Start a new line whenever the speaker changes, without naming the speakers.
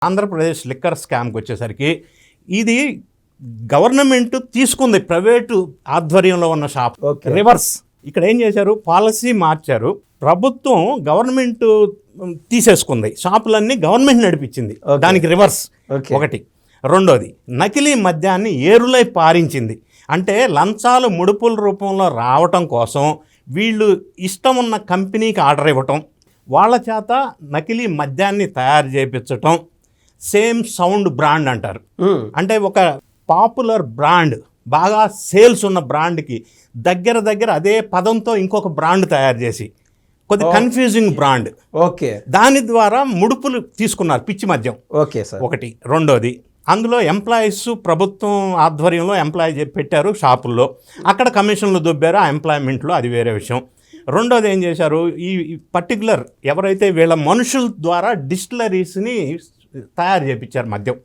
Andhra Pradesh liquor స్కామ్కి వచ్చేసరికి ఇది government తీసుకుంది ప్రైవేటు ఆధ్వర్యంలో ఉన్న షాప్. రివర్స్ ఇక్కడ ఏం చేశారు, పాలసీ మార్చారు. ప్రభుత్వం గవర్నమెంట్ తీసేసుకుంది, షాపులన్నీ గవర్నమెంట్ నడిపించింది. దానికి రివర్స్ ఒకటి. రెండోది, నకిలీ మద్యాన్ని ఏరులై పారించింది. అంటే లంచాలు ముడుపుల రూపంలో రావటం కోసం వీళ్ళు ఇష్టం ఉన్న కంపెనీకి ఆర్డర్ ఇవ్వటం, వాళ్ళ చేత నకిలీ మద్యాన్ని తయారు చేయించటం. సేమ్ సౌండ్ బ్రాండ్ అంటారు. అంటే ఒక పాపులర్ బ్రాండ్, బాగా సేల్స్ ఉన్న బ్రాండ్కి దగ్గర అదే పదంతో ఇంకొక బ్రాండ్ తయారు చేసి కొద్ది కన్ఫ్యూజింగ్ బ్రాండ్. దాని ద్వారా ముడుపులు తీసుకున్నారు, పిచ్చి మద్యం. ఒకటి. రెండోది, అందులో ఎంప్లాయీస్ ప్రభుత్వం ఆధ్వర్యంలో ఎంప్లాయీ పెట్టారు షాపుల్లో, అక్కడ కమిషన్లు దొబ్బారు ఆ ఎంప్లాయ్మెంట్లో, అది వేరే విషయం. రెండోది ఏం చేశారు, ఈ పర్టికులర్ ఎవరైతే వీళ్ళ మనుషుల ద్వారా డిస్టిలరీస్ని తయారు చేయించారు మద్యం.